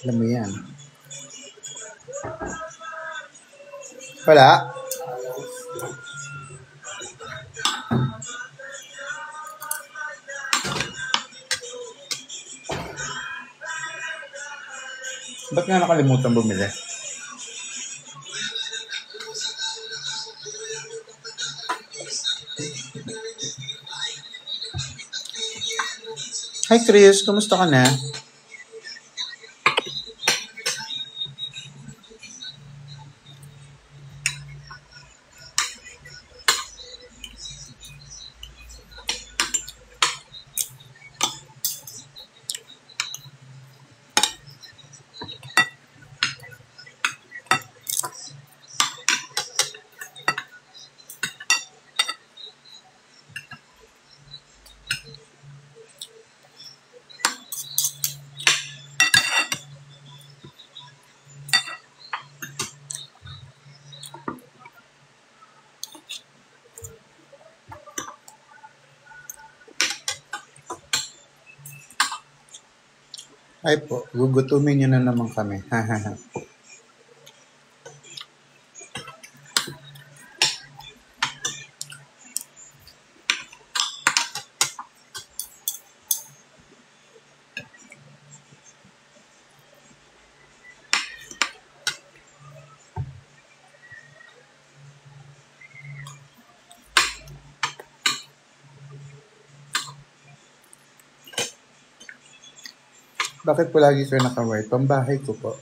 Alam mo yan. Wala. Ba't nga nakalimutan bumili? Hi Chris, kumusta ka na? Ay po, gugutumin niyo na naman kami. Bakit po lagi kayo naka-white? Pambahay ko po.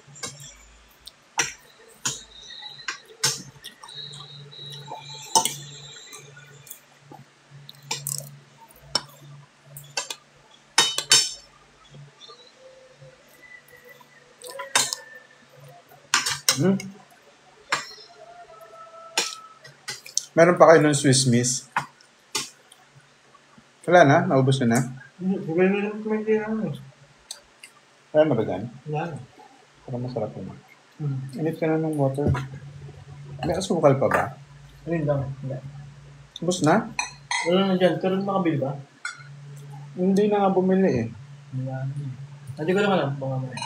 Meron pa kayo ng Swiss Miss? Wala na? Naubos na na? Wala na ba dyan? Wala. Parang masarap naman. Init ka na ng water. May asukal pa ba? Ayun lang. Ubus na? Wala na dyan. Pero makabili ba? Hindi na nga bumili eh. Wala. Hindi ko lang alam. Baka may.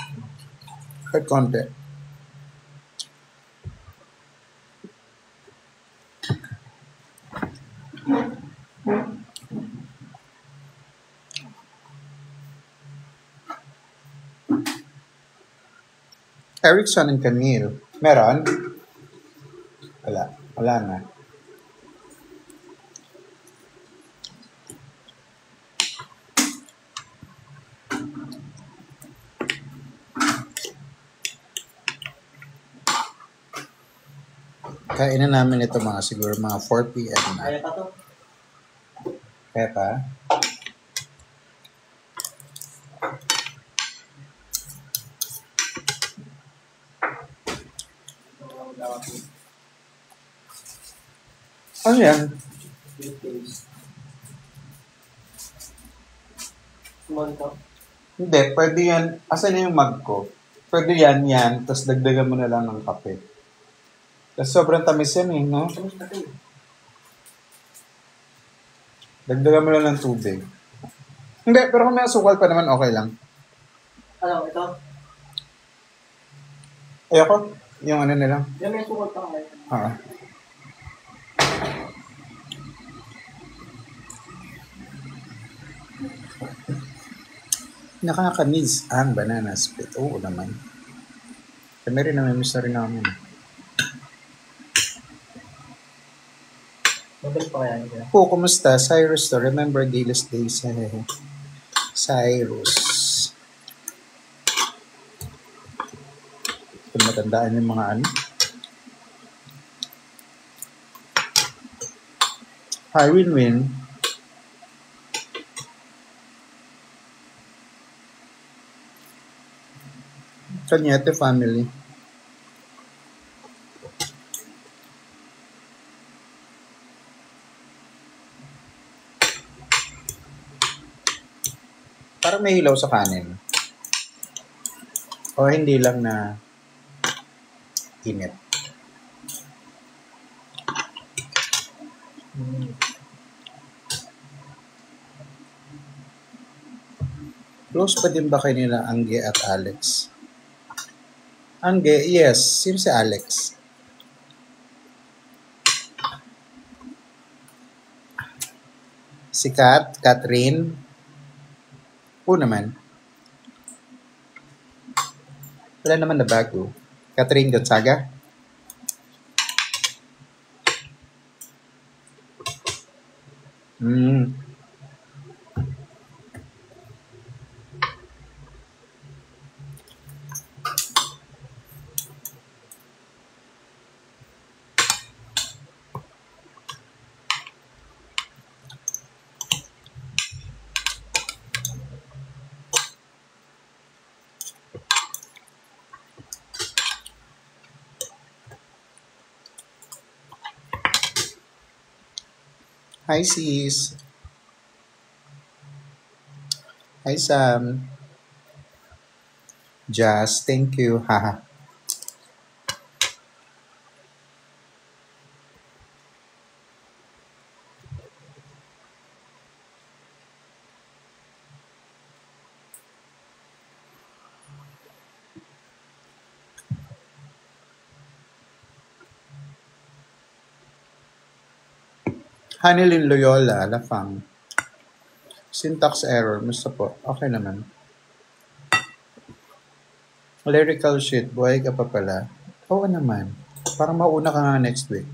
Kahit konti. Erickson and Camille. Meron? Wala. Wala na. Kainin namin ito mga siguro mga 4 p.m. na. Kaya pa to? Kaya pa? Ano yan? Hindi, pwede yan. Asan na yung mug ko? Pwede yan, tapos dagdagan mo na lang ng kape. Tapos sobrang tamis yan eh, no? Dagdagan mo lang ng tubig. Hindi, pero kung may asukal pa naman, okay lang. Ano, ito? Ayoko, yung ano na lang. Yan may sukot pa kayo. Oo. Nakaka-miss ang banana split. Oo naman. Kami rin namimiss na rin namin. Mabalik pa kaya nila? Po, kumusta? Cyrus to. Remember Dailys Days. Cyrus. Kung matandaan yung mga ano. Hi, Win-Win. Kanyete family. Parang may hilaw sa kanin. O hindi lang na init. Close pa din ba kayo nila Angge at Alex? Angge, yes. Sino si Alex? Si Kat, Catherine. Oo naman. Wala naman na bago. Catherine Gonzaga? Hmm. Hi, sis. Hi, Sam. Jazz, thank you. Haha. Hanilin Loyola, Lafang. Syntax error, musta po? Okay naman. Lyrical shit, buhay ka pa pala. Oo naman. Parang mauna ka nga next week.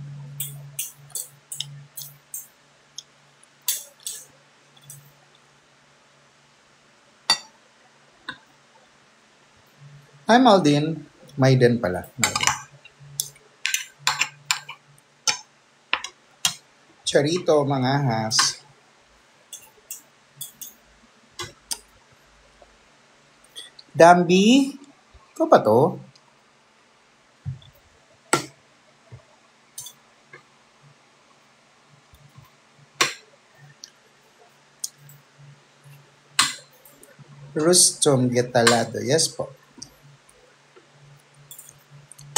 Hi, Maldin. Maiden pala. Maiden. Charito, Mangahas. Dambi? Ikaw ba to? Rustom Getalado. Yes po.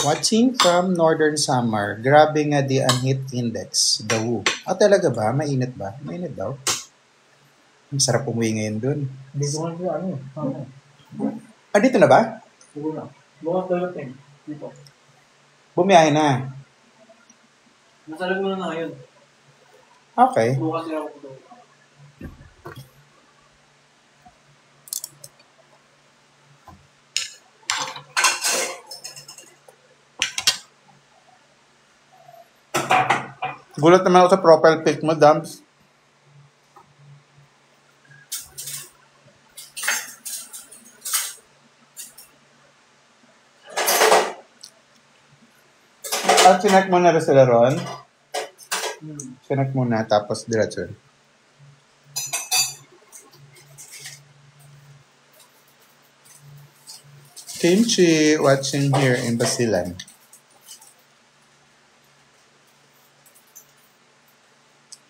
Watching from Northern Samar. Grabe nga di ang heat index. Daw. Talaga ba? Mainit ba? Mainit daw. Ang sarap umuwi ngayon dun. Hindi ko nga siya, Dito na ba? siguro na. Bukas tulog eh. Dito. Bumiyahe na. Nasalag mo na ngayon. Okay. Bukas na ako tulog. Gulat naman ako sa profile pic mo, Dams. At sinak mo na rin sila ron. Sinak mo na, tapos diretso. Kimchi watching here in Basilan.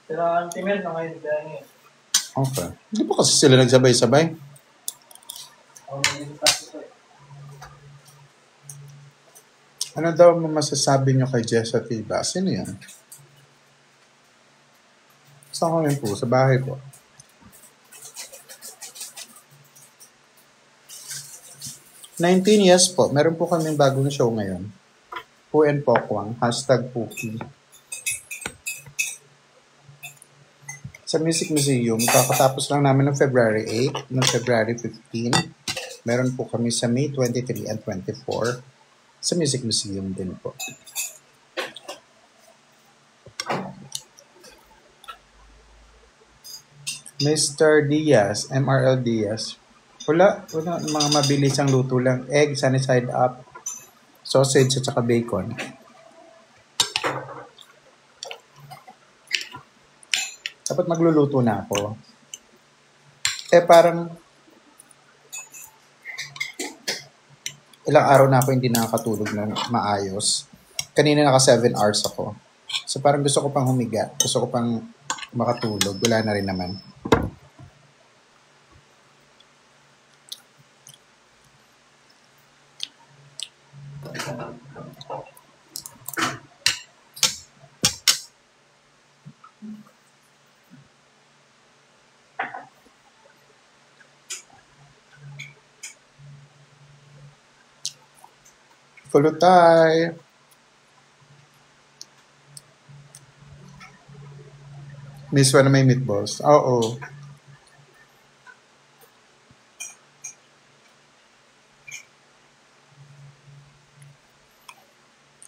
Pero ang timel na ngayon, kaya ngayon. Okay. Hindi pa kasi sila nagsabay-sabay. Ako naging taso ko eh. Ano daw masasabi nyo kay Jessa Tiba? Sino yan? Saan ko yun po? Sa bahay po. #19 po. Meron po kaming bagong show ngayon. Pu and Pokwang. #Puki. Sa Music Museum, kakatapos lang namin ng February 8, ng February 15. Meron po kami sa May 23 and 24 sa Music Museum din po. Mr. Diaz, MRL Diaz. Wala mga mabilisang luto lang. Egg, sunny side up, sausage at saka bacon. Dapat magluluto na ako. Parang ilang araw na ako hindi nakakatulog na maayos. Kanina naka 7 hours ako. So parang gusto ko pang humiga. Gusto ko pang makatulog. Wala na rin naman. Kulutay. Miswa na may meatballs. Oo.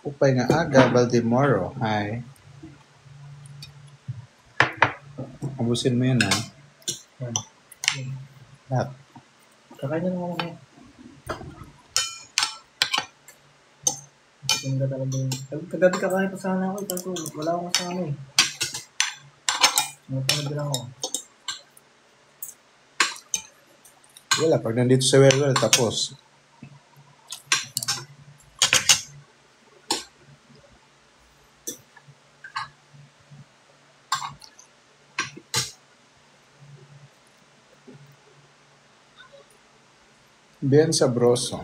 Upay nga aga, Valdemoro. Hi. Abusin mo yun, ha? Yan. Lahat. Kakain na naman ako. Ganda talaga yun. Kagabi kakain pa sana ako. Kaso wala akong kasama eh. Napanood lang ako. Wala, pag nandito sa Welwel, tapos. Bien sabroso.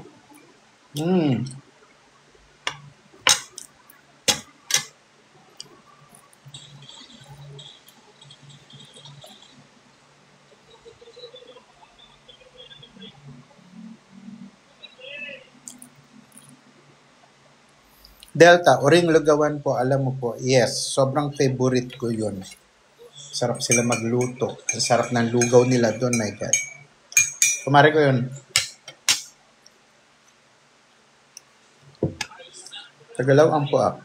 Delta, Uring Lugawan po, alam mo po, yes, sobrang favorite ko yun. Sarap sila magluto. Ang sarap ng lugaw nila doon, my God. Kumari ko yun. Tagalaw ang po up.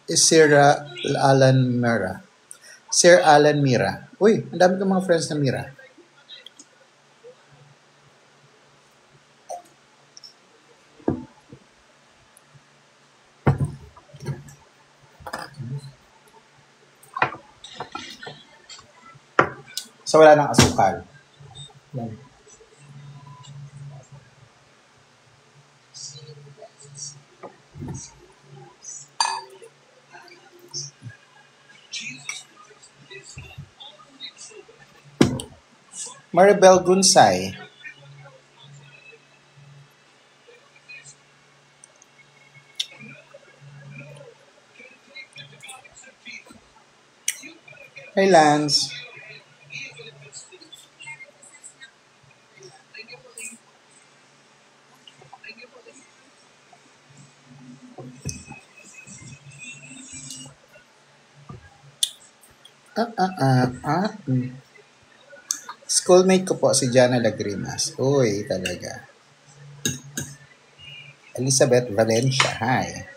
Is Sir Alan Mira. Sir Alan Mira. Uy, ang dami kong mga friends na Mira. So, wala ng asukal. Yan. Maribel Gunsay. Hey, Lance. Schoolmate ko po si Jana Lagrimas. Uy, talaga. Elizabeth Valencia. Hi.